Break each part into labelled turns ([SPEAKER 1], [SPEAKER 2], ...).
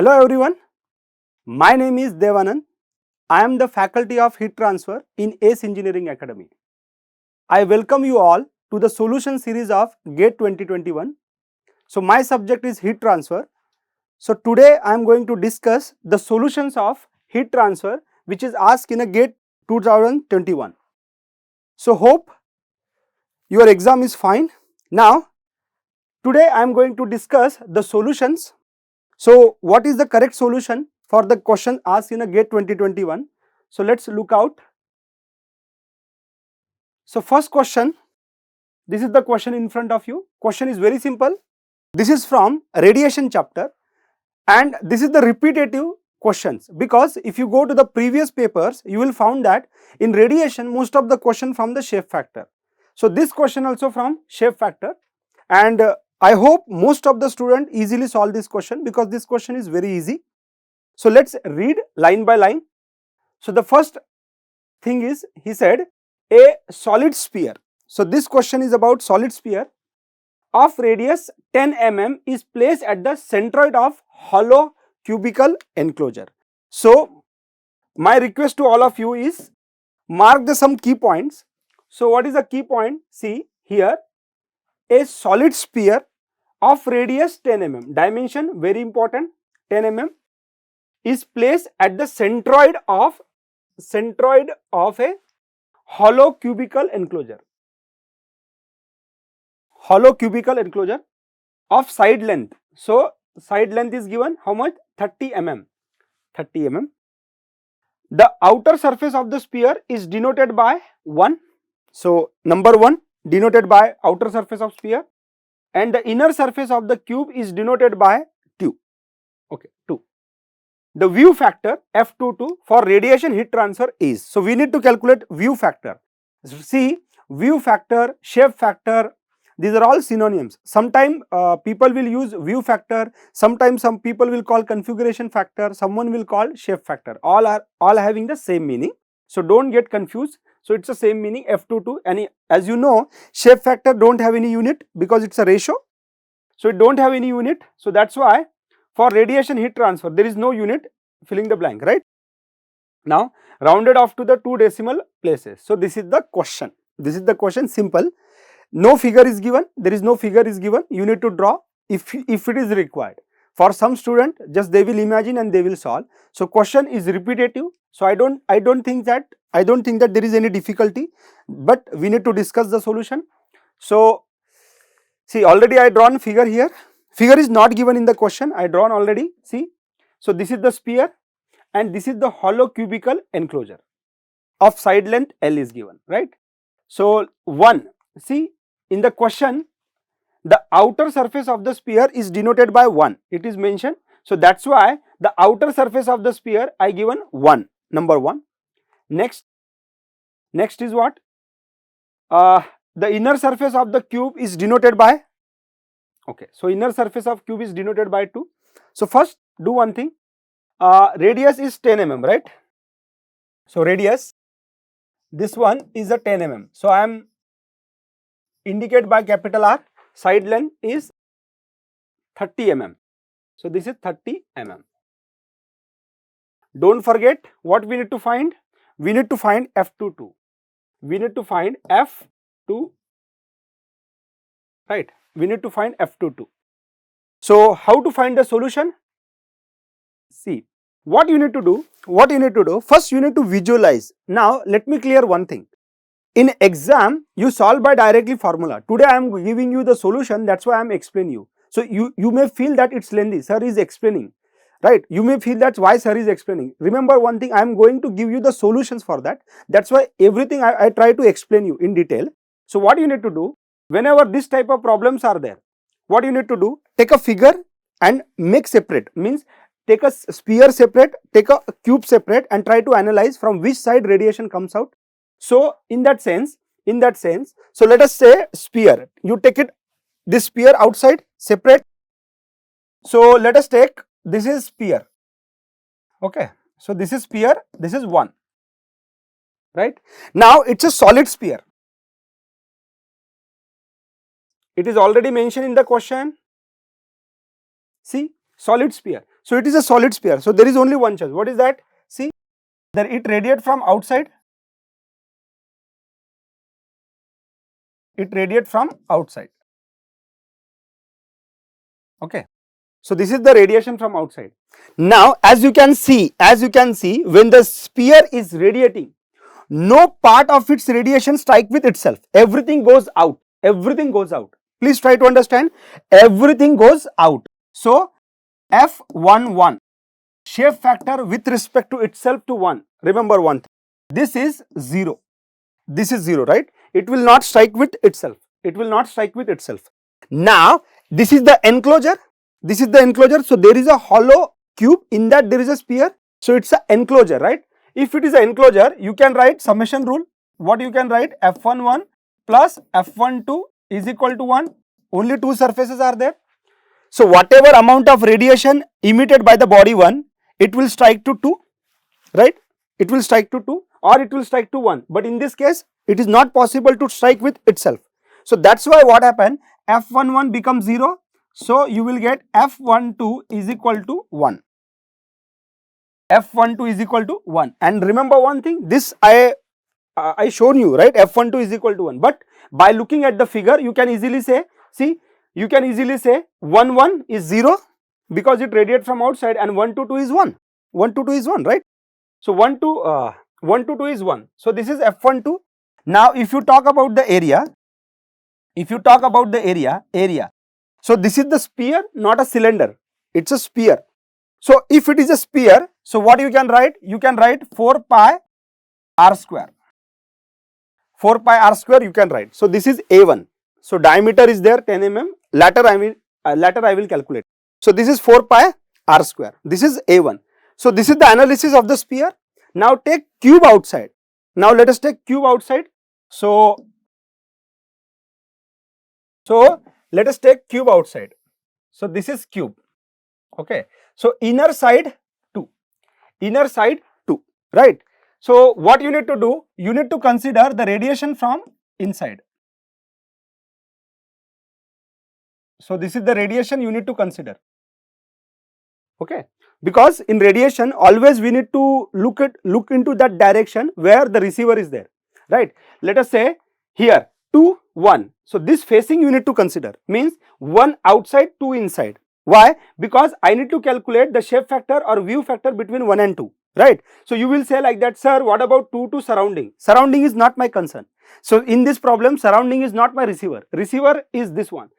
[SPEAKER 1] Hello everyone, my name is Devanand. I am the faculty of Heat Transfer in ACE Engineering Academy. I welcome you all to the solution series of GATE 2021. So my subject is Heat Transfer. So today I am going to discuss the solutions of heat transfer which is asked in a GATE 2021. So hope your exam is fine. Now today I am going to discuss the solutions. So what is the correct solution for the question asked in a GATE 2021? So let's look out. So first question, this is the question in front of you. Question is very simple. This is from radiation chapter and this is the repetitive questions, because if you go to the previous papers you will find that in radiation most of the question from the shape factor. So this question also from shape factor, and I hope most of the student easily solve this question because this question is very easy. So let's read line by line. So the first thing is, he said a solid sphere. So this question is about solid sphere of radius 10 mm is placed at the centroid of hollow cubical enclosure. So my request to all of you is mark some key points. So what is the key point? See here, a solid sphere of radius 10 mm, dimension very important, 10 mm, is placed at the centroid of a hollow cubical enclosure. Hollow cubical enclosure of side length. So side length is given how much? 30 mm. 30 mm. The outer surface of the sphere is denoted by 1. So number 1 denoted by outer surface of sphere, and the inner surface of the cube is denoted by 2. Okay, 2. The view factor F22 for radiation heat transfer is, so we need to calculate view factor. See, view factor, shape factor, these are all synonyms. Sometimes people will use view factor, sometimes some people will call configuration factor, someone will call shape factor. All having the same meaning. So don't get confused. So it's the same meaning F22, and as you know, shape factor don't have any unit because it's a ratio. So it don't have any unit. So that's why for radiation heat transfer there is no unit, filling the blank, right? Now rounded off to the 2 decimal places. So this is the question. This is the question, simple. No figure is given, there is no figure is given, you need to draw if it is required. For some student, just they will imagine and they will solve. So question is repetitive. So I don't think that there is any difficulty, but we need to discuss the solution. So see, already I drawn figure here. Figure is not given in the question, I drawn already. See, so this is the sphere and this is the hollow cubical enclosure of side length L is given, right? So 1, see, in the question the outer surface of the sphere is denoted by 1, it is mentioned. So that's why the outer surface of the sphere I given 1, number 1. Next is what? The inner surface of the cube is denoted by, okay, so inner surface of cube is denoted by 2. So first do one thing, radius is 10 mm, right? So radius, this one is a 10 mm. So I am indicate by capital R. Side length is 30 mm. So this is 30 mm. Don't forget what we need to find. We need to find F22. We need to find F2, right? We need to find F22. So how to find the solution? See, what you need to do, first you need to visualize. Now let me clear one thing. In exam you solve by directly formula. Today I am giving you the solution, that's why I am explaining you. So you may feel that it's lengthy, sir is explaining, right? You may feel that's why sir is explaining. Remember one thing, I am going to give you the solutions for that. That's why everything I try to explain you in detail. So what you need to do, whenever this type of problems are there, what you need to do, take a figure and make separate, means take a sphere separate, take a cube separate and try to analyze from which side radiation comes out. So in that sense, so let us say sphere, you take it, this sphere outside separate. So let us take, this is sphere, okay, so this is sphere, this is 1, right? Now it's a solid sphere, it is already mentioned in the question. See, solid sphere. So it is a solid sphere. So there is only one choice. What is that? See, that it radiates from outside. It radiates from outside. Okay. So this is the radiation from outside. Now, as you can see, when the sphere is radiating, no part of its radiation strike with itself. Everything goes out. Everything goes out. Please try to understand. Everything goes out. So F11 shape factor with respect to itself to 1. Remember one thing. This is 0. This is 0, right? It will not strike with itself. It will not strike with itself. Now, this is the enclosure. This is the enclosure. So there is a hollow cube. In that there is a sphere. So it's an enclosure, right? If it is an enclosure, you can write summation rule. What you can write? F11 plus F12 is equal to 1. Only two surfaces are there. So whatever amount of radiation emitted by the body 1, it will strike to 2, right? It will strike to 2 or it will strike to 1. But in this case, it is not possible to strike with itself. So that's why what happened? F11 becomes 0. So you will get F12 is equal to 1. F12 is equal to 1. And remember one thing, this I shown you, right? F12 is equal to 1. But by looking at the figure, you can easily say, see, you can easily say 1, 1 is 0 because it radiates from outside, and 1 to 2 is 1. 1 to 2 is 1, right? So 1 to 2 is 1. So this is F12. Now if you talk about the area, area. So this is the sphere, not a cylinder. It's a sphere. So if it is a sphere, so what you can write? You can write 4 pi r square. 4 pi r square you can write. So this is A1. So diameter is there 10 mm. Later I will calculate. So this is 4 pi r square. This is A1. So this is the analysis of the sphere. Now take cube outside. Now let us take cube outside. So let us take cube outside. So this is cube. Okay. So inner side 2. Inner side 2. Right. So what you need to do? You need to consider the radiation from inside. So this is the radiation you need to consider. Okay. Because in radiation, always we need to look into that direction where the receiver is there, right? Let us say here 2, 1. So this facing you need to consider, means 1 outside, 2 inside. Why? Because I need to calculate the shape factor or view factor between 1 and 2, right? So you will say like that, sir, what about 2 to surrounding? Surrounding is not my concern. So in this problem, surrounding is not my receiver. Receiver is this one.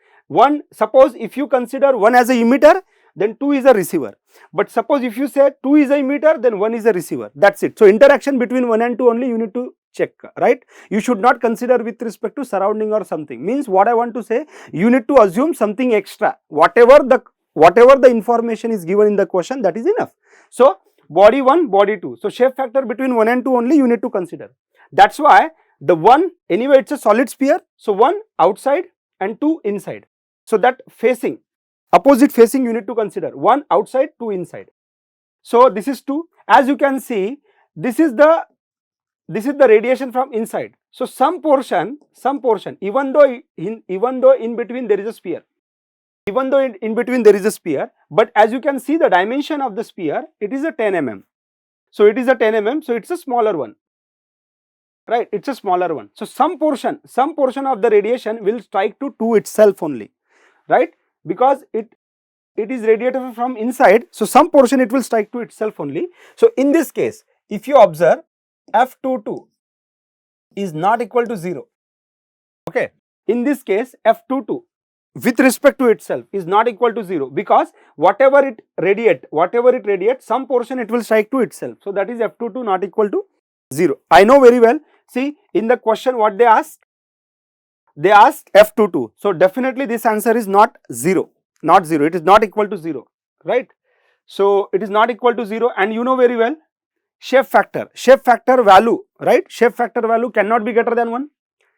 [SPEAKER 1] Suppose if you consider 1 as a emitter, then 2 is a receiver. But suppose if you say 2 is a emitter, then 1 is a receiver. That's it. So interaction between 1 and 2 only you need to check, right? You should not consider with respect to surrounding or something. Means what I want to say, you need to assume something extra. Whatever the information is given in the question, that is enough. So body 1, body 2. So shape factor between 1 and 2 only you need to consider. That's why the 1, anyway it's a solid sphere. So 1 outside and 2 inside. So that facing, opposite facing you need to consider, 1 outside, 2 inside. So this is 2. As you can see, this is the radiation from inside. So some portion, even though in between there is a sphere, but as you can see the dimension of the sphere, it is a 10 mm. So it is a 10 mm. So it's a smaller one, right? It's a smaller one. So some portion of the radiation will strike to 2 itself only, right? Because it is radiated from inside, so some portion it will strike to itself only. So in this case, if you observe, F22 is not equal to 0. Okay. In this case, F22 with respect to itself is not equal to 0, because whatever it radiates, some portion it will strike to itself. So that is F22 not equal to 0. I know very well. See, in the question what they ask F22. So definitely this answer is not 0. Not 0. It is not equal to 0, right? So it is not equal to 0, and you know very well, shape factor value, right? Shape factor value cannot be greater than 1.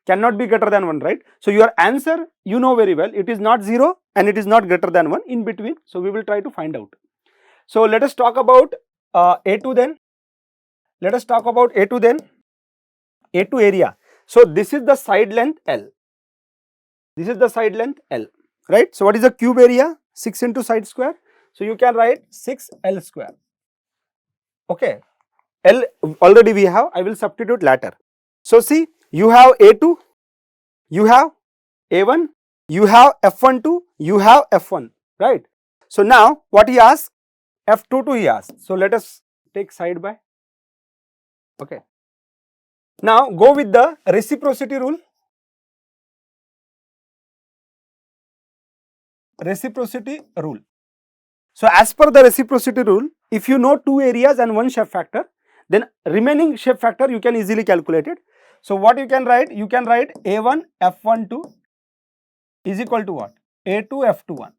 [SPEAKER 1] Right? So your answer, you know very well, it is not 0 and it is not greater than 1, in between. So we will try to find out. So let us talk about A2 then. A2 area. So this is the side length L. Right? So what is the cube area? 6 into side square. So you can write 6L square. Okay, L already we have, I will substitute later. So see, you have A2, you have A1, you have F12, you have F1, right? So now what he asked, F22 he asked. So let us take side by. Okay. Now go with the reciprocity rule. Reciprocity rule. So as per the reciprocity rule, if you know two areas and one shape factor, then remaining shape factor you can easily calculate it. So what you can write? You can write A1 F12 is equal to what? A2 F21,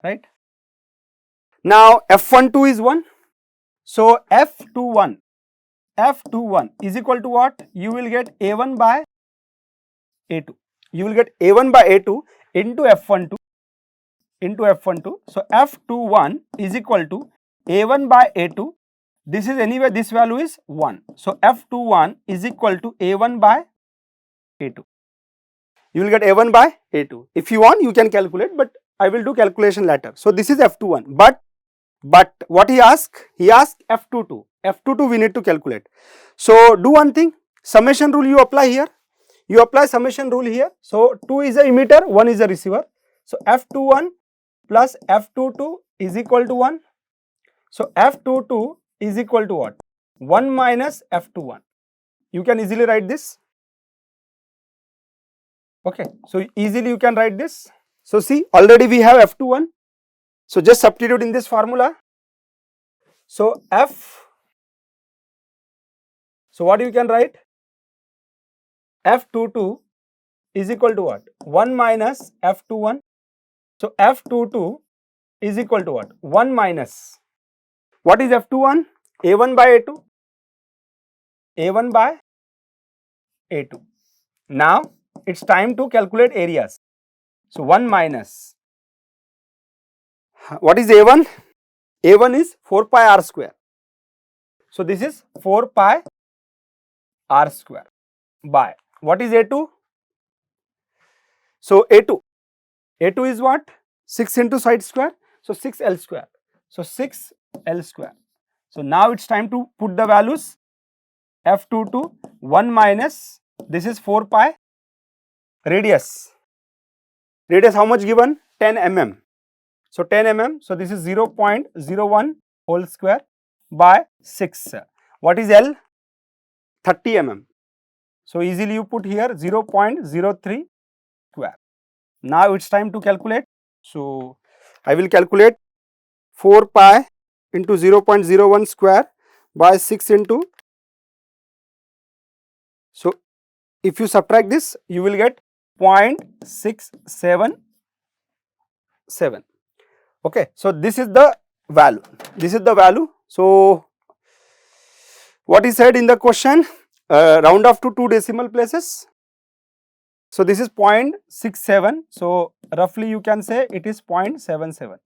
[SPEAKER 1] right? Now F12 is 1. So F21 is equal to what? You will get A1 by A2. You will get A1 by A2 into F12 into F12. So F21 is equal to A1 by A2. This is anyway, this value is 1. So F21 is equal to A1 by A2. You will get A1 by A2. If you want, you can calculate, but I will do calculation later. So this is F21. But what he asked F22. F22 we need to calculate. So do one thing, summation rule you apply here. You apply summation rule here. So 2 is a emitter, 1 is a receiver. So F21 plus F22 is equal to 1. So F22 is equal to what? 1 minus F21. You can easily write this. Okay, so easily you can write this. So see, already we have F21. So just substitute in this formula. So so what you can write? F22 is equal to what? 1 minus F21. So F22 is equal to what? 1 minus. What is F21? A1 by A2. A1 by A2. Now it's time to calculate areas. So 1 minus. What is A1? A1 is 4 pi r square. So this is 4 pi r square by. What is A2? So A2 is what? 6 into side square. So 6L square. So 6L square. So now it's time to put the values. F22 1 minus, this is 4 pi, radius how much given? 10 mm. So 10 mm, so this is 0.01 whole square by 6. What is L? 30 mm. So easily you put here 0.03 square. Now it's time to calculate. So I will calculate 4 pi into 0.01 square by 6 into. So if you subtract this, you will get 0.677. Okay, so this is the value. So what is said in the question? Round off to 2 decimal places. So this is 0.67. So roughly you can say it is 0.77.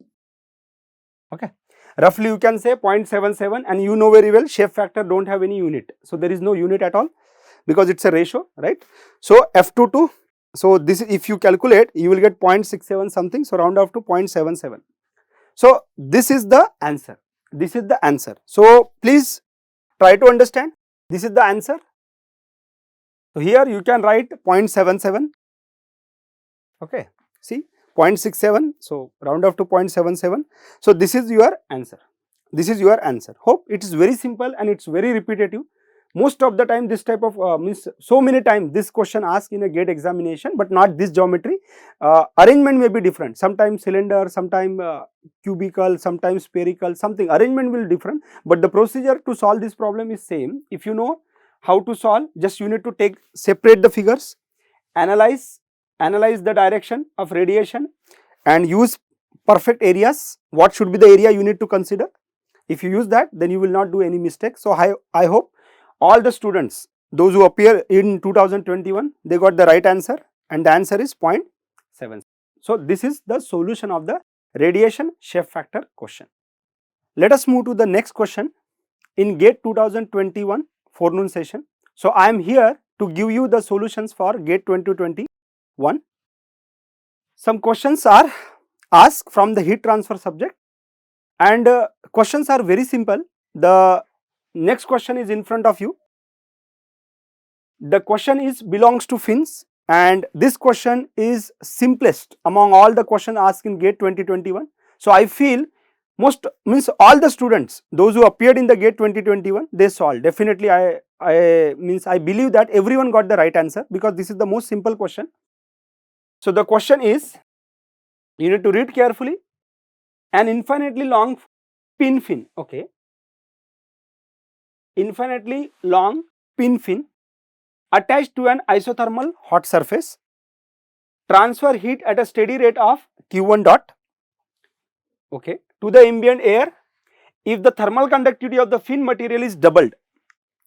[SPEAKER 1] Okay, roughly you can say 0.77, and you know very well shape factor don't have any unit. So there is no unit at all because it's a ratio, right? So F22. So this, if you calculate, you will get 0.67 something. So round off to 0.77. So this is the answer. So please try to understand. This is the answer. So here you can write 0.77. Okay, see 0.67. So round off to 0.77. So this is your answer. Hope it is very simple and it's very repetitive. Most of the time this type of means so many times this question asked in a GATE examination, but not this geometry. Arrangement may be different. Sometimes cylinder, sometimes cubical, sometimes spherical, something arrangement will different, but the procedure to solve this problem is same. If you know how to solve, just you need to separate the figures, analyze the direction of radiation and use perfect areas. What should be the area you need to consider? If you use that, then you will not do any mistake. So I hope all the students, those who appear in 2021, they got the right answer, and the answer is 0.7. So this is the solution of the radiation shape factor question. Let us move to the next question in GATE 2021 forenoon session. So I am here to give you the solutions for GATE 2021. Some questions are asked from the heat transfer subject, and questions are very simple. The next question is in front of you. The question is belongs to fins, and this question is simplest among all the question asked in GATE 2021. So I feel most means all the students, those who appeared in the GATE 2021, they solved. Definitely I believe that everyone got the right answer, because this is the most simple question. So the question is, you need to read carefully. An infinitely long pin fin, okay, infinitely long pin fin attached to an isothermal hot surface, transfer heat at a steady rate of Q1 dot, okay, to the ambient air if the thermal conductivity of the fin material is doubled.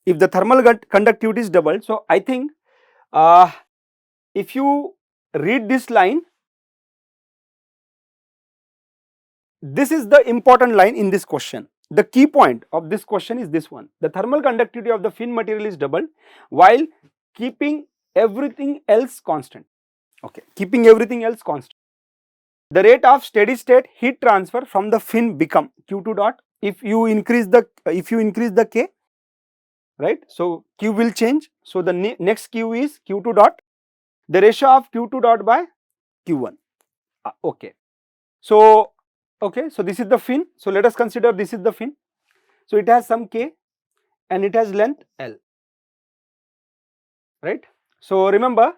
[SPEAKER 1] If the thermal conductivity is doubled, so I think if you read this line, this is the important line in this question. The key point of this question is this one: the thermal conductivity of the fin material is doubled while keeping everything else constant. Okay, keeping everything else constant. The rate of steady state heat transfer from the fin become Q2 dot. If you increase the K, right? So Q will change. So the next Q is Q2 dot. The ratio of Q2 dot by Q1. Okay. So so this is the fin. So let us consider this is the fin. So it has some K and it has length L, right? So remember,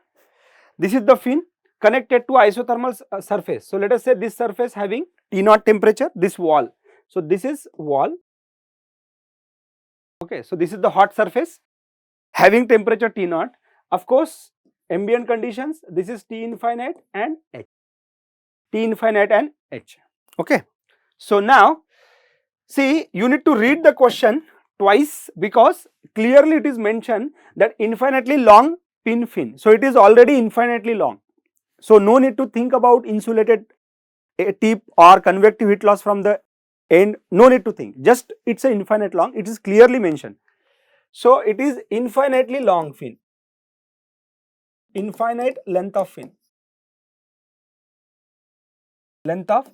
[SPEAKER 1] this is the fin connected to isothermal surface. So let us say this surface having T0 temperature, this wall. So this is wall. Okay, so this is the hot surface having temperature T0. Of course, ambient conditions, this is T infinite and H. T infinite and H. Okay. So now, see, you need to read the question twice, because clearly it is mentioned that infinitely long pin fin. So it is already infinitely long. So no need to think about insulated tip or convective heat loss from the end. No need to think. Just it's a infinite long. It is clearly mentioned. So it is infinitely long fin. Infinite length of fin. Length of.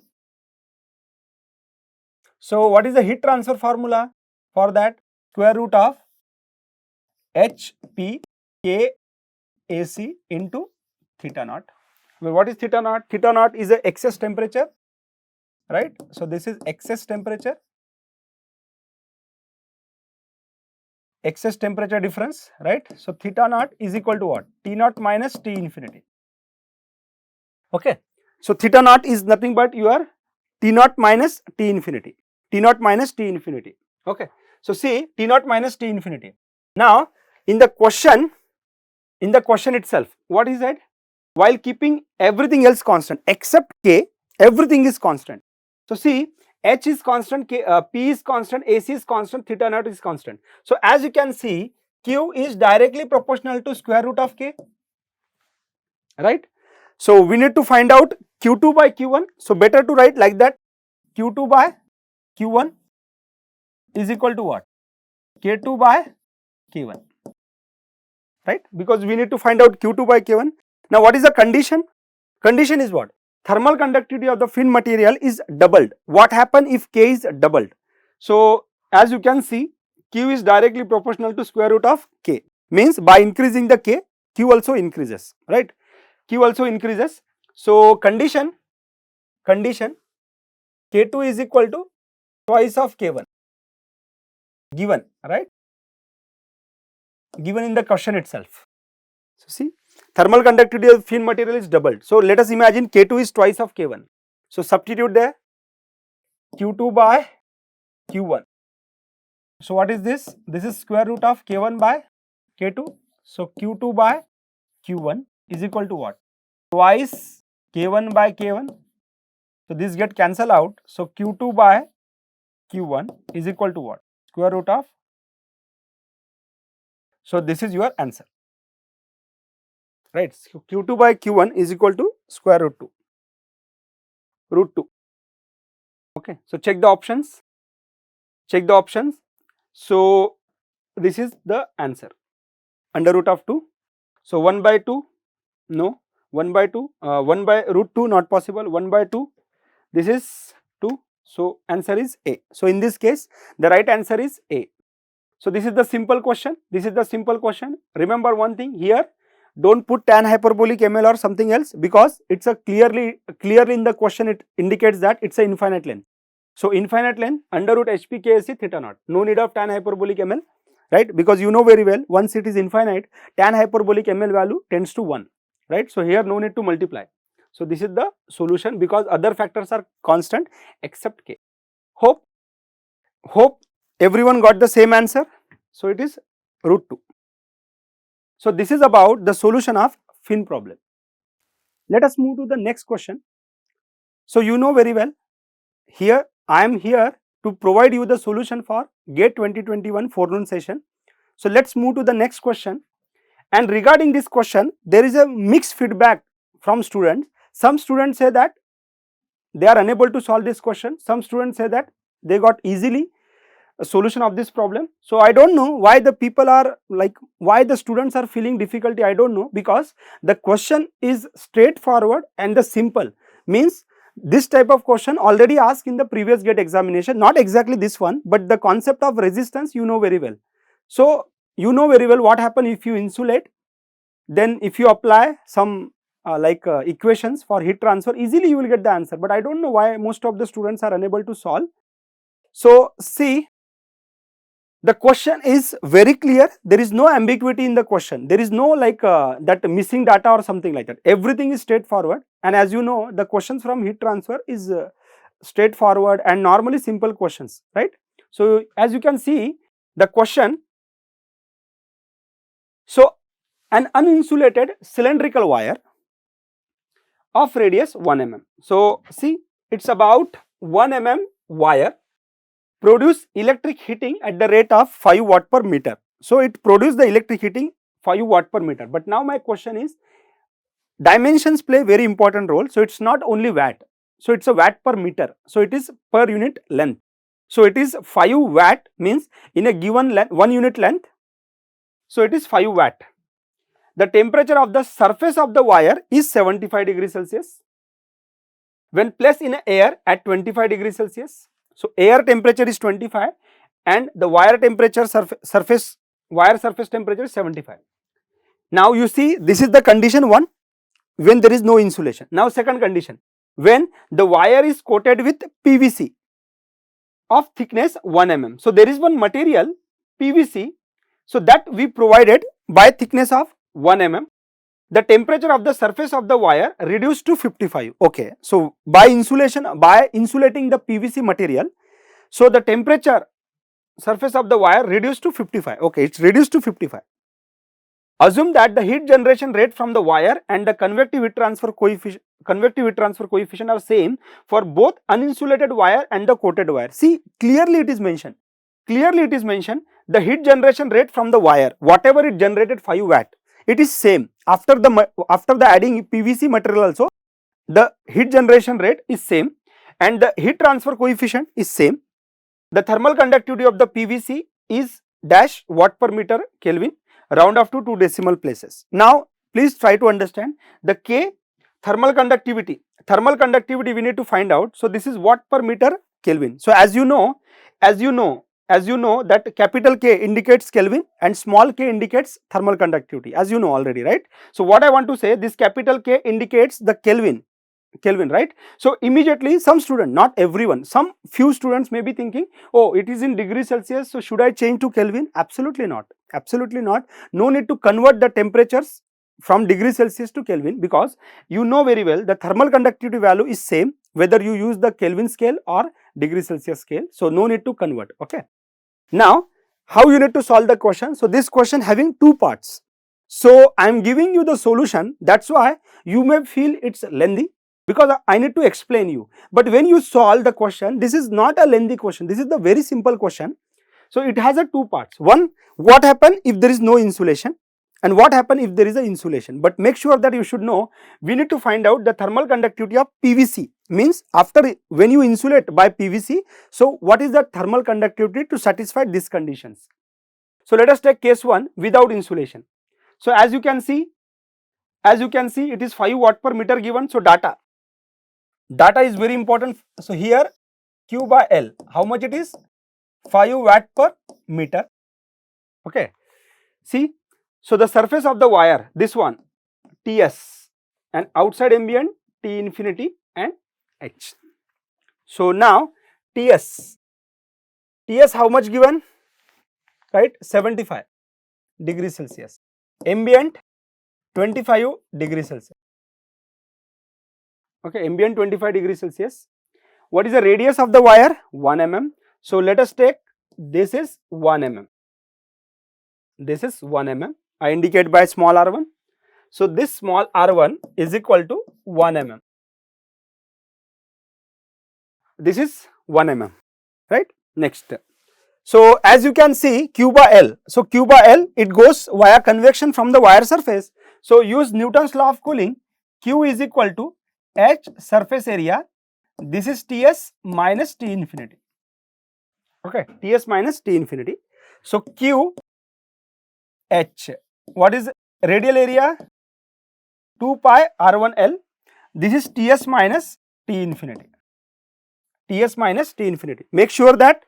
[SPEAKER 1] So what is the heat transfer formula for that? Square root of HP K AC into theta naught. Well, what is theta naught? Theta naught is a excess temperature, right? So this is excess temperature difference, right? So theta naught is equal to what? T naught minus T infinity. Okay. So theta naught is nothing but your T naught minus T infinity. T naught minus T infinity. Okay. So see, T naught minus T infinity. Now in the question itself, what is that? While keeping everything else constant except K, everything is constant. So see, H is constant, P is constant, AC is constant, theta naught is constant. So as you can see, Q is directly proportional to square root of K, right? So we need to find out Q2 by Q1. So better to write like that: Q2 by Q1 is equal to what? K2 by K1, right? Because we need to find out Q2 by K1. Now what is the condition? Condition is what? Thermal conductivity of the fin material is doubled. What happens if K is doubled? So as you can see, Q is directly proportional to square root of K. Means by increasing the K, Q also increases, right? Q also increases. So condition K2 is equal to twice of K1 given, right? Given in the question itself. So see, thermal conductivity of fin material is doubled. So let us imagine K2 is twice of K1. So substitute there, Q2 by Q1. So what is this? This is square root of K1 by K2. So Q2 by Q1 is equal to what? Twice K1 by K1. So this get cancelled out. So Q2 by Q1 is equal to what? Square root of. So this is your answer, right? So Q2 by Q1 is equal to square root 2. Root 2. Okay. So check the options. Check the options. So this is the answer. Under root of 2. So 1 by 2, no. 1 by 2, 1 by root 2 not possible. 1 by 2, this is 2. So answer is A. So in this case, the right answer is A. So this is the simple question. This is the simple question. Remember one thing here, don't put tan hyperbolic ML or something else, because it's a clearly in the question it indicates that it's a infinite length. So infinite length under root HP KSE theta naught. No need of tan hyperbolic ML, right? Because you know very well, once it is infinite, tan hyperbolic ML value tends to 1, right? So here no need to multiply. So this is the solution, because other factors are constant except K. Hope everyone got the same answer. So it is root 2. So this is about the solution of fin problem. Let us move to the next question. So you know very well, here I am here to provide you the solution for GATE 2021 forenoon session. So let's move to the next question. And regarding this question, there is a mixed feedback from students. Some students say that they are unable to solve this question. Some students say that they got easily a solution of this problem. So I don't know why the people are like, why the students are feeling difficulty, I don't know, because the question is straightforward and the simple, means this type of question already asked in the previous GATE examination, not exactly this one, but the concept of resistance you know very well. So you know very well what happen if you insulate, then if you apply some equations for heat transfer, easily you will get the answer. But I don't know why most of the students are unable to solve. So see, the question is very clear, there is no ambiguity in the question, there is no that missing data or something like that, everything is straightforward. And as you know, the questions from heat transfer is straightforward and normally simple questions, right? So as you can see the question, so an uninsulated cylindrical wire of radius 1 mm. So see, it's about 1 mm wire produce electric heating at the rate of 5 watt per meter. So it produce the electric heating 5 watt per meter. But now my question is, dimensions play very important role. So it's not only watt. So it's a watt per meter. So it is per unit length. So it is 5 watt, means in a given 1 unit length. So it is 5 watt. The temperature of the surface of the wire is 75 degrees Celsius. When placed in air at 25 degrees Celsius. So air temperature is 25 and the wire temperature wire surface temperature is 75. Now you see, this is the condition 1, when there is no insulation. Now second condition, when the wire is coated with PVC of thickness 1 mm. So there is one material PVC, so that we provided by thickness of 1 mm. The temperature of the surface of the wire reduced to 55. Okay, so by insulating the PVC material, so the temperature surface of the wire reduced to 55. Okay, it's reduced to 55. Assume that the heat generation rate from the wire and the convective heat transfer coefficient are same for both uninsulated wire and the coated wire. See, clearly it is mentioned. The heat generation rate from the wire, whatever it generated 5 watt, it is same. After the adding PVC material also, the heat generation rate is same and the heat transfer coefficient is same. The thermal conductivity of the PVC is dash watt per meter Kelvin, round off to 2 decimal places. Now please try to understand the K thermal conductivity we need to find out. So this is watt per meter Kelvin. So as you know that capital K indicates Kelvin and small k indicates thermal conductivity, as you know already, right? So what I want to say, this capital K indicates the Kelvin, right? So immediately some student, not everyone, some few students may be thinking, oh, it is in degrees Celsius, so should I change to Kelvin? Absolutely not. No need to convert the temperatures from degrees Celsius to Kelvin, because you know very well the thermal conductivity value is same whether you use the Kelvin scale or degree Celsius scale. So no need to convert. Okay. Now how you need to solve the question? So this question having 2 parts. So I am giving you the solution. That's why you may feel it's lengthy, because I need to explain you. But when you solve the question, this is not a lengthy question. This is the very simple question. So it has a 2 parts. One, what happen if there is no insulation, and what happen if there is a insulation. But make sure that you should know, we need to find out the thermal conductivity of PVC, means after when you insulate by PVC, so what is the thermal conductivity to satisfy these conditions. So let us take case 1 without insulation. So as you can see it is 5 watt per meter given. So data, Data is very important. So here Q by L, how much it is? 5 watt per meter. Okay. See, so the surface of the wire, this one, Ts, and outside ambient T infinity and H. So now Ts how much given? Right, 75 degrees Celsius. Ambient 25 degrees Celsius. Okay, ambient 25 degrees Celsius. What is the radius of the wire? 1 mm. So let us take, this is 1 mm. This is 1 mm. I indicate by small r1. So this small r1 is equal to 1 mm. This is 1 mm, right? Next. So as you can see, Q by L. So Q by L, it goes via convection from the wire surface. So use Newton's law of cooling. Q is equal to H surface area. This is Ts minus T infinity. Okay, Ts minus T infinity. So Q H, what is radial area? 2 pi r1L. This is Ts minus T infinity. Ts minus T infinity. Make sure that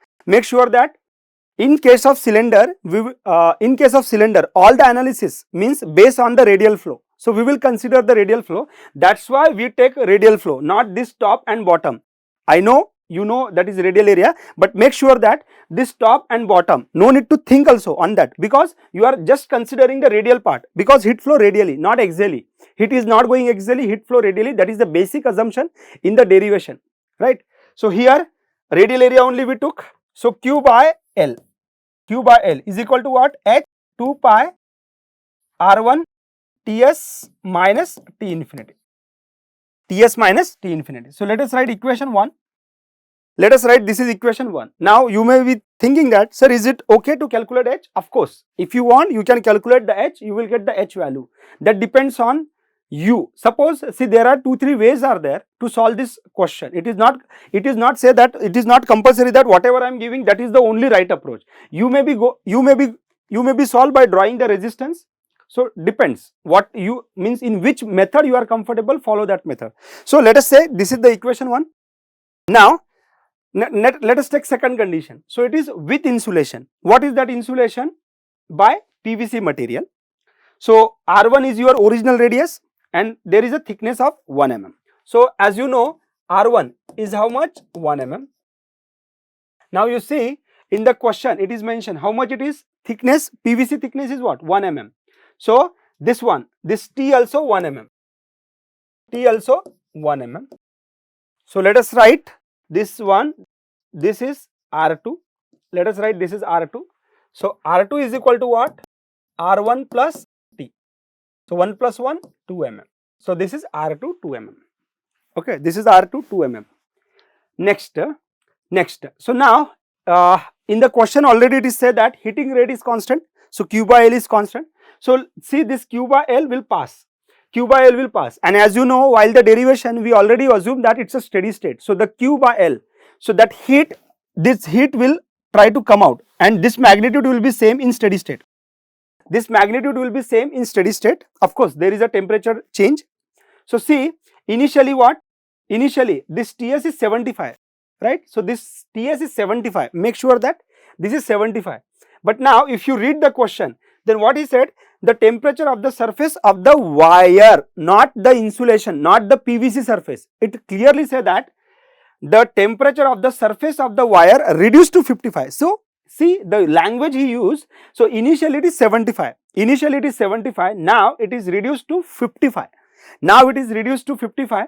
[SPEAKER 1] in case of cylinder, all the analysis means based on the radial flow. So we will consider the radial flow. That's why we take radial flow, not this top and bottom. I know you know that is radial area, but make sure that this top and bottom, no need to think also on that, because you are just considering the radial part, because heat flow radially, not axially. Heat is not going axially, heat flow radially. That is the basic assumption in the derivation, right? So here radial area only we took. So Q by L is equal to what? H 2 pi r1 Ts minus T infinity. Ts minus T infinity. So let us write equation 1. Let us write, this is equation 1. Now you may be thinking that, sir, is it okay to calculate H? Of course, if you want, you can calculate the H, you will get the H value. That depends on you. Suppose, see, there are 2-3 ways are there to solve this question. It is not say that, it is not compulsory that whatever I am giving, that is the only right approach. You may be solved by drawing the resistance. So depends what you means, in which method you are comfortable, follow that method. So let us say this is the equation 1. Now let us take second condition. So it is with insulation. What is that insulation? By PVC material. So R1 is your original radius and there is a thickness of 1 mm. So as you know, R1 is how much? 1 mm. Now you see in the question it is mentioned how much it is thickness. PVC thickness is what? 1 mm. So this one, this T also 1 mm. T also 1 mm. So let us write this one, this is R2. Let us write this is R2. So R2 is equal to what? R1 plus T. So 1 plus 1, 2 mm. So this is R2 2 mm. Okay, this is R2 2 mm. Next. So now in the question already it is said that heating rate is constant. So Q by L is constant. So see, this Q by L will pass. Q by L will pass, and as you know, while the derivation we already assume that it's a steady state. So the Q by L, so that heat, this heat will try to come out, and this magnitude will be same in steady state. This magnitude will be same in steady state. Of course, there is a temperature change. So see, initially what? Initially this Ts is 75, right? So this Ts is 75. Make sure that this is 75. But now if you read the question, then what he said? The temperature of the surface of the wire, not the insulation, not the PVC surface. It clearly says that the temperature of the surface of the wire reduced to 55. So see the language he used. So initially it is 75. Initially it is 75. Now it is reduced to 55. Now it is reduced to 55.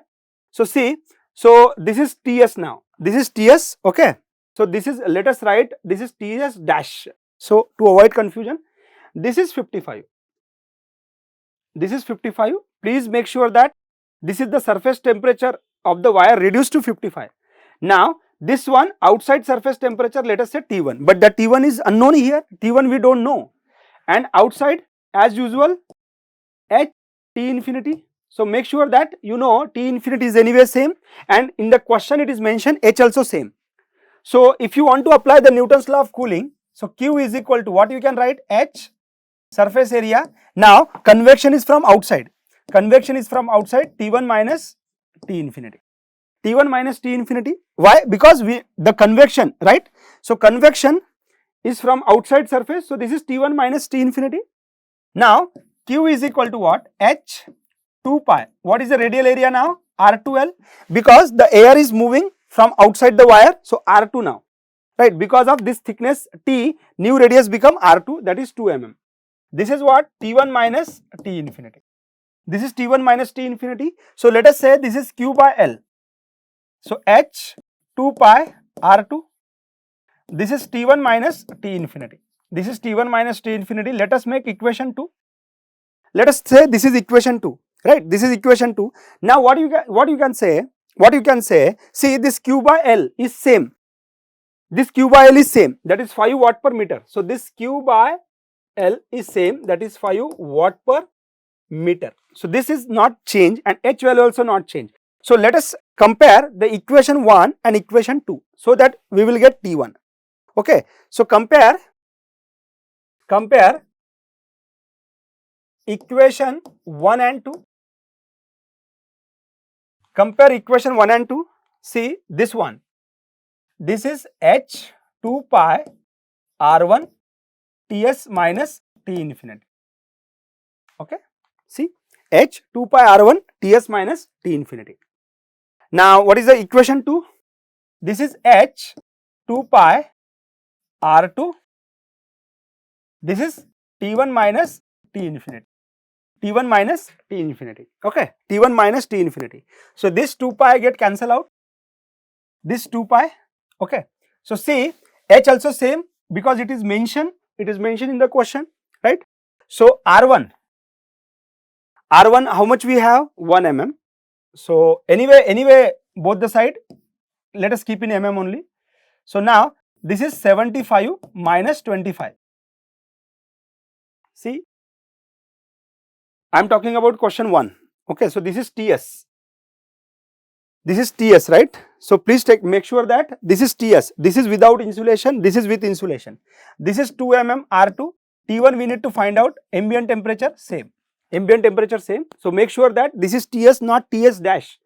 [SPEAKER 1] So see, so this is Ts now. This is Ts, okay. So this is, let us write, this is Ts dash. So to avoid confusion, this is 55. This is 55. Please make sure that this is the surface temperature of the wire reduced to 55. Now this one outside surface temperature, let us say T1, but the T1 is unknown here. T1 we don't know, and outside as usual H T infinity. So make sure that you know T infinity is anyway same, and in the question it is mentioned H also same. So if you want to apply the Newton's law of cooling, so Q is equal to what you can write? H surface area. Now convection is from outside. Convection is from outside, T1 minus T infinity. T1 minus T infinity. Why? Because the convection, right? So convection is from outside surface. So this is T1 minus T infinity. Now Q is equal to what? H 2 pi. What is the radial area now? R2L. Because the air is moving from outside the wire. So R2 now, right? Because of this thickness T, new radius become R2, that is 2 mm. This is what? T1 minus T infinity. This is T1 minus T infinity. So let us say this is Q by L. So H 2 pi R2. This is T1 minus T infinity. This is T1 minus T infinity. Let us make equation 2. Let us say this is equation 2, right? This is equation 2. Now what you can say, see, this Q by L is same. This Q by L is same, that is 5 watt per meter. So this Q by L is same, that is 5 watt per meter. So this is not change, and H value also not change. So let us compare the equation 1 and equation 2, so that we will get T1. Okay, so compare equation 1 and 2. Compare equation 1 and 2. See this one. This is H 2 pi R1 Ts minus T infinity. Okay. See, H 2 pi R1 Ts minus T infinity. Now what is the equation 2? This is H 2 pi R2. This is T1 minus T infinity. T1 minus T infinity. Okay. T1 minus T infinity. So this 2 pi get cancel out. This 2 pi. Okay. So see, H also same, because it is mentioned in the question, right? So R1, how much we have? 1 mm. So anyway both the side, let us keep in mm only. So now this is 75 minus 25. See, I am talking about question 1. Okay, so this is TS. This is TS, right? So please make sure that this is TS. This is without insulation, this is with insulation. This is 2 mm R2. T1 we need to find out, ambient temperature same. Ambient temperature same. So make sure that this is TS, not TS dash.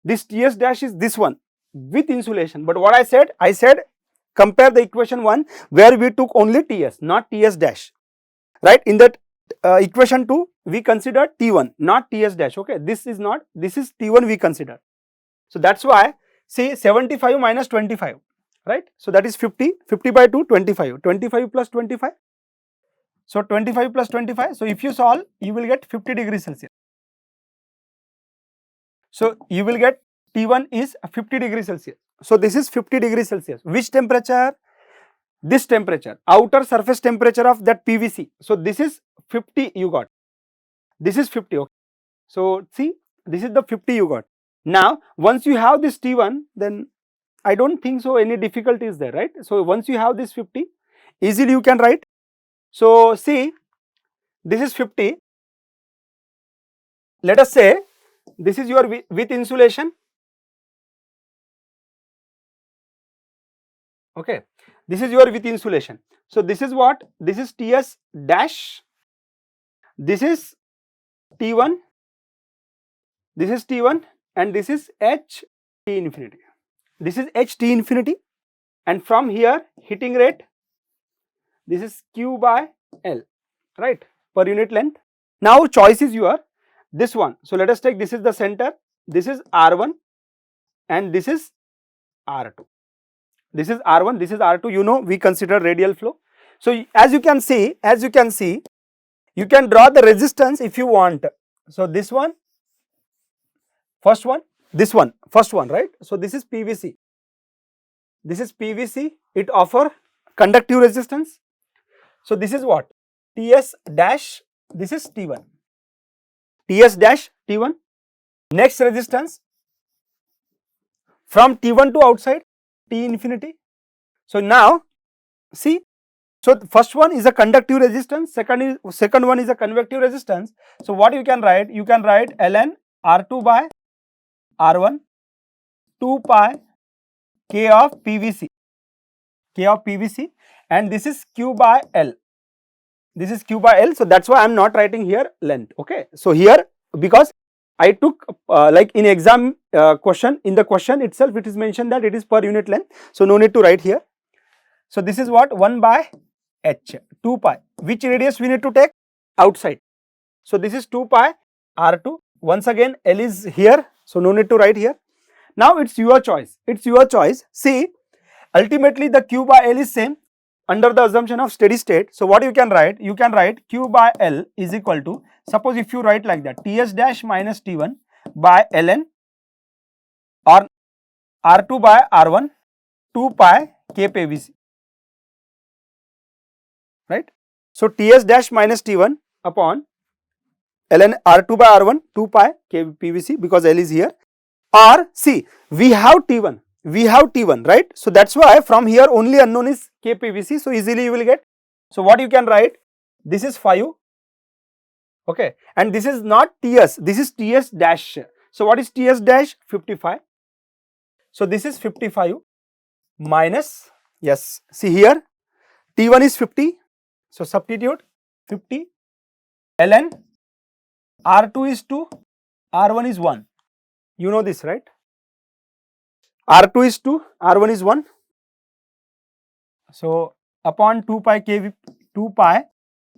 [SPEAKER 1] This TS dash is this one with insulation. But what I said compare the equation 1 where we took only TS, not TS dash. Right? In that equation 2 we considered T1, not TS dash. Okay, this is not, this is T1 we consider. So that's why, see, 75 minus 25, right? So that is 50, 50 by 2, 25, 25 plus 25. So 25 plus 25. So if you solve, you will get 50 degrees Celsius. So you will get T1 is 50 degrees Celsius. So this is 50 degrees Celsius. Which temperature? This temperature, outer surface temperature of that PVC. So this is 50 you got. This is 50. Okay. So see, this is the 50 you got. Now once you have this T1, then I don't think so any difficulty is there, right? So once you have this 50, easily you can write. So see, this is 50. Let us say this is your with insulation. Okay, this is your with insulation. So this is what? This is TS dash. This is T1. This is T1 and this is H T infinity. This is H T infinity, and from here heating rate, this is Q by L, right, per unit length. Now choice is your this one. So let us take, this is the center, this is R1 and this is R2. This is R1, this is R2, you know we consider radial flow. So as you can see, you can draw the resistance if you want. So this one, first one, this one, first one, right? So this is PVC. This is PVC, it offer conductive resistance. So this is what? TS dash, this is T1. TS dash T1. Next resistance from T1 to outside, T infinity. So now see, so the first one is a conductive resistance, second one is a convective resistance. So what you can write? You can write ln R2 by R1 2 pi K of PVC, and this is Q by L. This is Q by L. So that's why I am not writing here length. Okay. So here, because I took like in exam question, in the question itself it is mentioned that it is per unit length, so no need to write here. So this is what 1 by h, 2 pi, which radius we need to take? Outside. So this is 2 pi r2, once again L is here, so no need to write here. Now it's your choice, it's your choice. See, ultimately the Q by L is same under the assumption of steady state. So what you can write? You can write Q by L is equal to, suppose if you write like that, Ts dash minus T1 by Ln or R2 by R1 2 pi Kpvc, right? So Ts dash minus T1 upon Ln R2 by R1 2 pi Kpvc, because L is here. Or see, we have T1, right? So that's why from here only unknown is Kpvc, so easily you will get. So what you can write? This is 5, okay, and this is not Ts, this is Ts dash. So what is Ts dash? 55. So this is 55 minus, yes, see here T1 is 50, so substitute 50, Ln R2 is 2, R1 is 1. You know this, right? R2 is 2, R1 is 1. So upon 2 pi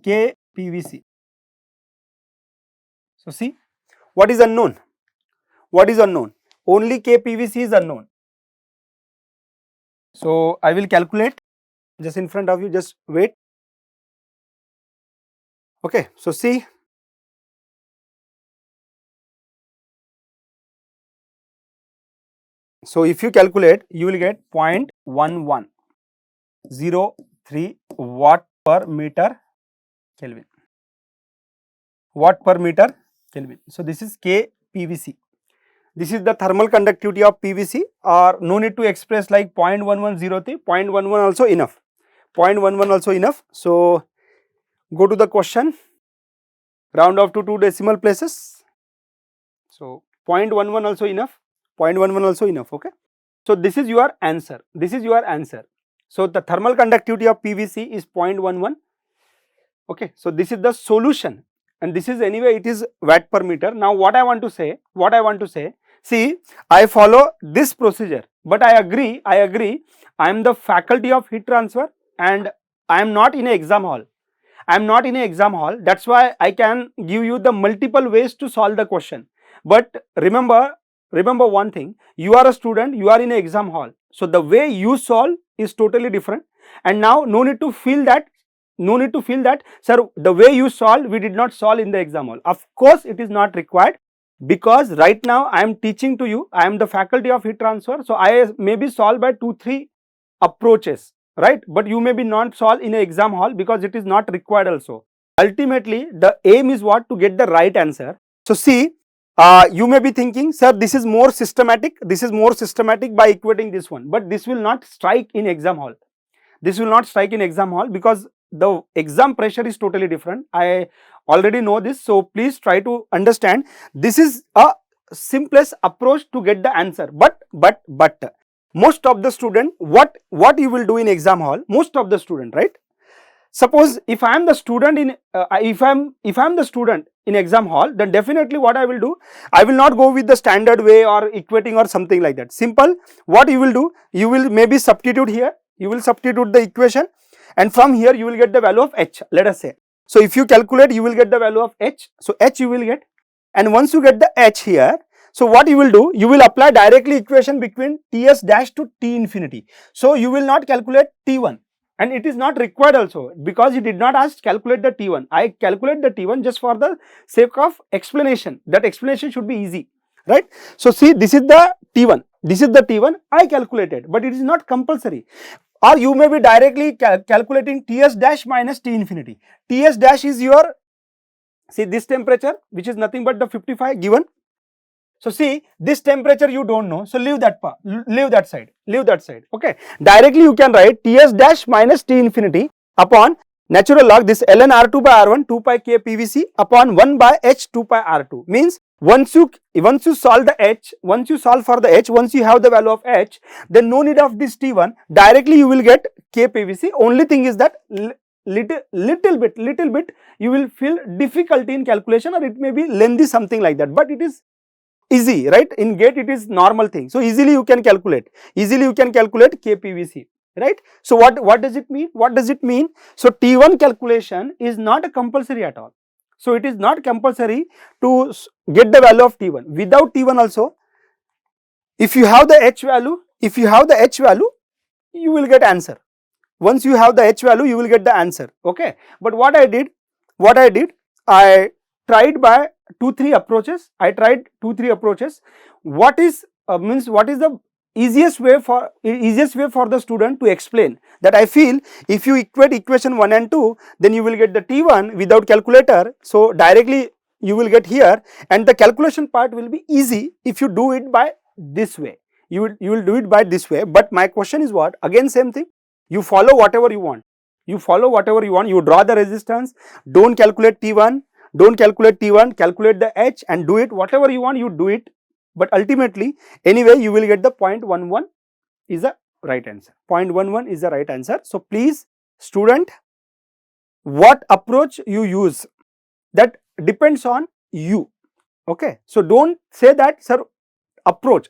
[SPEAKER 1] Kpvc. So see, what is unknown? What is unknown? Only Kpvc is unknown. So I will calculate just in front of you, just wait. Okay, so see, so if you calculate, you will get 0.1103 watt per meter Kelvin. Watt per meter Kelvin. So this is Kpvc. This is the thermal conductivity of PVC, or no need to express like 0.1103, 0.11 also enough. 0.11 also enough. So go to the question, round off to 2 decimal places. So 0.11 also enough, 0.11 also enough, okay. So this is your answer, this is your answer. So the thermal conductivity of PVC is 0.11, okay. So this is the solution, and this is anyway it is watt per meter. Now what I want to say, see, I follow this procedure, but I agree, I am the faculty of heat transfer and I am not in an exam hall. I am not in an exam hall, that's why I can give you the multiple ways to solve the question. But remember one thing, you are a student, you are in an exam hall, so the way you solve is totally different. And now no need to feel that, sir, the way you solve, we did not solve in the exam hall. Of course it is not required, because right now I am teaching to you, I am the faculty of heat transfer, so I may be solved by 2-3 approaches, right? But you may be not solved in an exam hall because it is not required also. Ultimately the aim is what? To get the right answer. So see, you may be thinking, sir, this is more systematic, by equating this one, but this will not strike in exam hall. This will not strike in exam hall because the exam pressure is totally different. I already know this, so please try to understand. This is a simplest approach to get the answer. But most of the student, what you will do in exam hall, most of the student, right? Suppose if I am the student in if I am the student in exam hall, then definitely what I will do, I will not go with the standard way or equating or something like that. Simple, what you will do, you will maybe substitute here, you will substitute the equation, and from here you will get the value of h, let us say. So if you calculate, you will get the value of h, so h you will get, and once you get the h here, so what you will do, you will apply directly equation between Ts dash to T infinity. So you will not calculate T1, and it is not required also, because you did not ask calculate the T1. I calculate the T1 just for the sake of explanation, that explanation should be easy, right? So see, this is the T1, I calculated, but it is not compulsory. Or you may be directly calculating Ts dash minus T infinity. Ts dash is your, see, this temperature, which is nothing but the 55 given. So see, this temperature you don't know, so leave that part, leave that side, okay. Directly you can write Ts dash minus T infinity upon natural log this ln R2 by R1 2 pi Kpvc upon 1 by h 2 pi R2. Means once you solve the h, once you have the value of h, then no need of this T1, directly you will get Kpvc. Only thing is that little bit you will feel difficulty in calculation, or it may be lengthy, something like that, but it is easy, right? In GATE it is normal thing. So easily you can calculate. Easily you can calculate KPVC, right? So what does it mean? What does it mean? So T1 calculation is not a compulsory at all. So it is not compulsory to get the value of T1. Without T1 also, if you have the H value, you will get answer. Once you have the H value, you will get the answer. Okay. But what I did, I tried by 2-3 approaches. What is what is the easiest way for the student to explain that? I feel if you equate equation 1 and 2, then you will get the T1 without calculator. So directly you will get here, and the calculation part will be easy if you do it by this way. You will do it by this way. But my question is what? Again same thing. You follow whatever you want. You draw the resistance. Don't calculate T1. Calculate the H and do it. Whatever you want, you do it. But ultimately, anyway, you will get the 0.11 is the right answer. 0.11 is the right answer. So please, student, what approach you use, that depends on you. Okay. So don't say that, sir, approach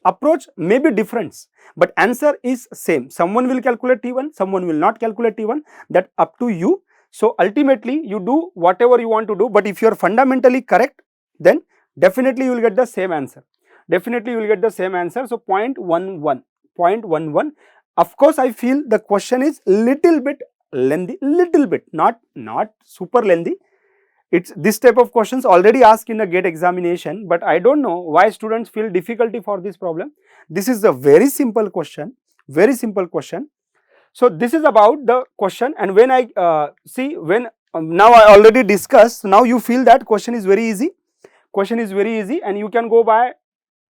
[SPEAKER 1] may be different, but answer is same. Someone will calculate T1, someone will not calculate T1. That up to you. So ultimately you do whatever you want to do, but if you are fundamentally correct, then definitely you will get the same answer. So 0.11. Of course, I feel the question is little bit lengthy, not super lengthy. It's this type of questions already asked in a GATE examination, but I don't know why students feel difficulty for this problem. This is a very simple question, So this is about the question, and when I now I already discussed, now you feel that question is very easy, and you can go by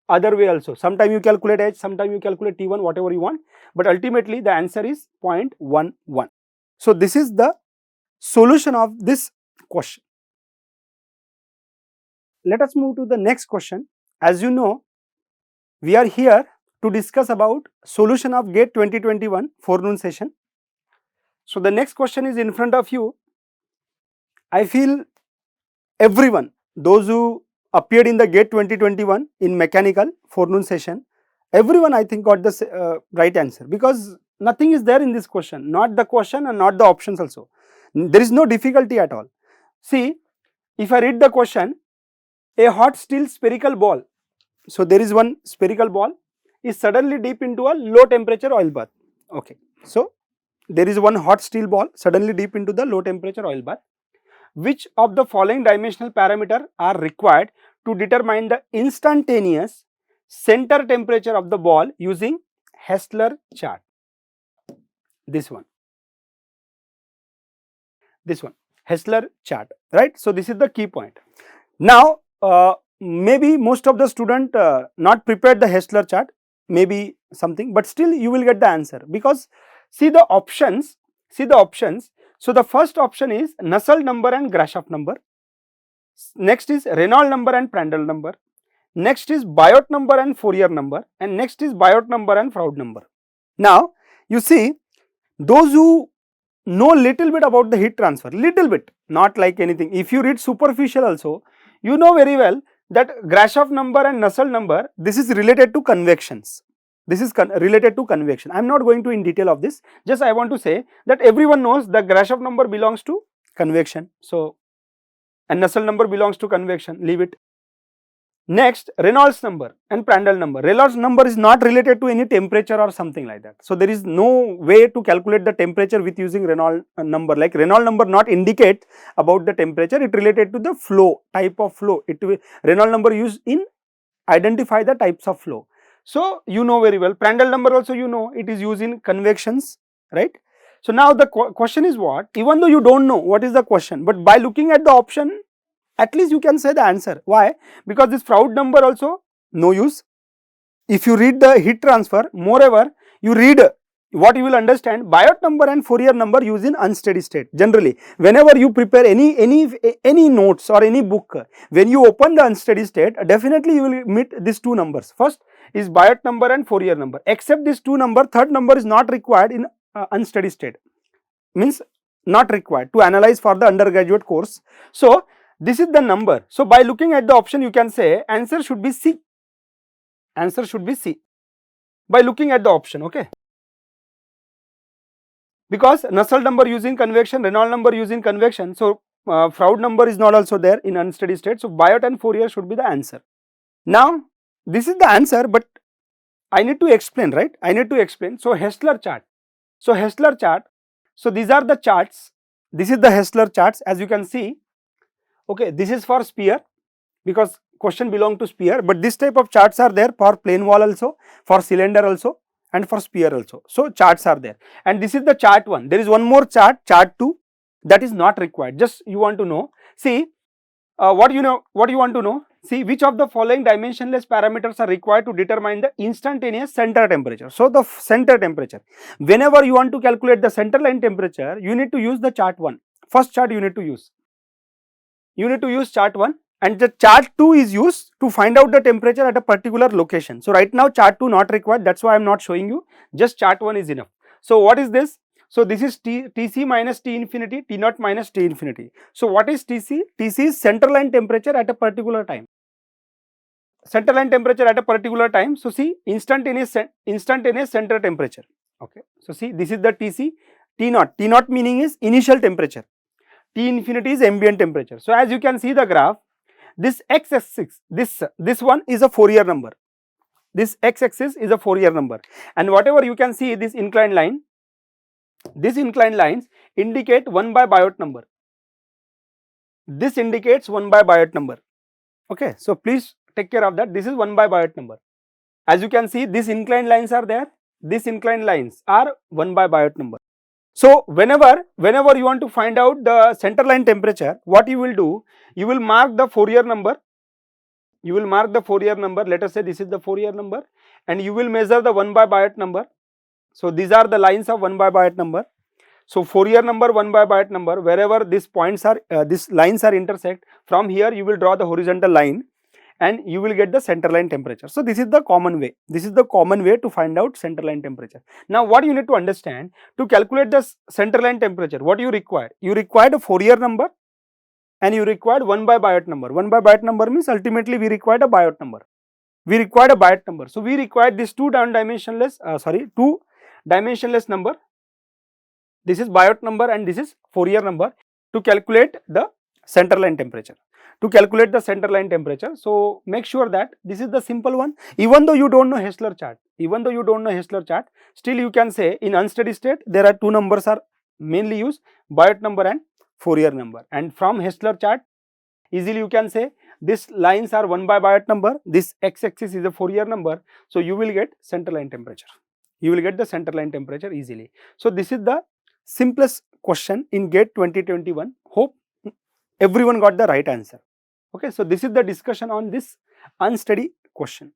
[SPEAKER 1] other way also. Sometime you calculate H, sometime you calculate T1, whatever you want, but ultimately the answer is 0.11. So this is the solution of this question. Let us move to the next question. As you know, we are here to discuss about solution of GATE 2021 forenoon session. So the next question is in front of you. I feel everyone, those who appeared in the GATE 2021 in mechanical forenoon session, everyone I think got the right answer, because nothing is there in this question, not the question and not the options also. There is no difficulty at all. See, if I read the question, a hot steel spherical ball. So there is one spherical ball is suddenly deep into a low temperature oil bath. Okay. So there is one hot steel ball suddenly deep into the low temperature oil bath. Which of the following dimensional parameter are required to determine the instantaneous center temperature of the ball using Hessler chart? This one, Hessler chart, right? So this is the key point. Now, maybe most of the student not prepared the Hessler chart, maybe something, but still you will get the answer, because see the options. So the first option is Nusselt number and Grashof number. Next is Reynolds number and Prandtl number. Next is Biot number and Fourier number, and next is Biot number and Froude number. Now you see, those who know little bit about the heat transfer, little bit, not like anything. If you read superficial also, you know very well that Grashof number and Nusselt number, this is related to convections. I am not going to in detail of this. Just I want to say that everyone knows the Grashof number belongs to convection. So, and Nusselt number belongs to convection. Leave it. Next, Reynolds number and Prandtl number. Reynolds number is not related to any temperature or something like that. So there is no way to calculate the temperature with using Reynolds number. Like Reynolds number not indicate about the temperature. It related to the flow, type of flow. Reynolds number used in identify the types of flow. So you know very well. Prandtl number also you know, it is used in convections, right? So now the question is what? Even though you don't know what is the question, but by looking at the option, at least you can say the answer. Why? Because this Froude number also no use. If you read the heat transfer, moreover, you read what you will understand, Biot number and Fourier number used in unsteady state. Generally, whenever you prepare any notes or any book, when you open the unsteady state, definitely you will meet these two numbers. First is Biot number and Fourier number. Except these two number, third number is not required in unsteady state. Means not required to analyze for the undergraduate course. So this is the number. So by looking at the option, you can say answer should be C. Answer should be C by looking at the option. Okay, because Nusselt number using convection, Reynolds number using convection, so Froude number is not also there in unsteady state. So Biot and Fourier should be the answer. Now this is the answer, but I need to explain, right? I need to explain. So Hessler chart. So Hessler chart. So these are the charts. This is the Hessler charts, as you can see. Okay, this is for sphere because question belong to sphere, but this type of charts are there for plane wall also, for cylinder also, and for sphere also. So charts are there, and this is the chart 1. There is one more chart, chart 2, that is not required. Just you want to know. See, what you want to know. See, which of the following dimensionless parameters are required to determine the instantaneous center temperature. So the center temperature, whenever you want to calculate the center line temperature, you need to use the chart 1. First chart you need to use. You need to use chart 1, and the chart 2 is used to find out the temperature at a particular location. So right now chart 2 not required, that's why I am not showing you, just chart 1 is enough. So what is this? So this is Tc minus T infinity, T naught minus T infinity. So what is Tc? Tc is center line temperature at a particular time. Center line temperature at a particular time. So see, instantaneous center temperature. Okay. So see, this is the Tc, T naught. T naught meaning is initial temperature. T infinity is ambient temperature. So as you can see the graph, this x-axis, this one is a Fourier number. This x-axis is a Fourier number, and whatever you can see this inclined line, these inclined lines indicate 1 by Biot number. This indicates 1 by Biot number. Okay, so please take care of that. This is 1 by Biot number. As you can see, these inclined lines are there. These inclined lines are 1 by Biot number. So whenever you want to find out the center line temperature, what you will do, you will mark the Fourier number. You will mark the Fourier number. Let us say this is the Fourier number, and you will measure the 1 by Biot number. So these are the lines of 1 by Biot number. So Fourier number 1 by Biot number, wherever these points are, these lines are intersect, from here you will draw the horizontal line, and you will get the center line temperature. So this is the common way. This is the common way to find out center line temperature. Now what you need to understand, to calculate the center line temperature, what you require? You require a Fourier number, and you required 1 by Biot number. 1 by Biot number means ultimately we required a Biot number. We required a Biot number. So we required this two dimensionless number. This is Biot number and this is Fourier number to calculate the center line temperature. So make sure that this is the simple one. Even though you don't know Hessler chart, still you can say in unsteady state there are two numbers are mainly used, Biot number and Fourier number, and from Hessler chart easily you can say these lines are 1 by Biot number, this x-axis is a Fourier number, so you will get center line temperature. You will get the center line temperature easily. So this is the simplest question in GATE 2021. Hope everyone got the right answer. Okay, so this is the discussion on this unsteady question.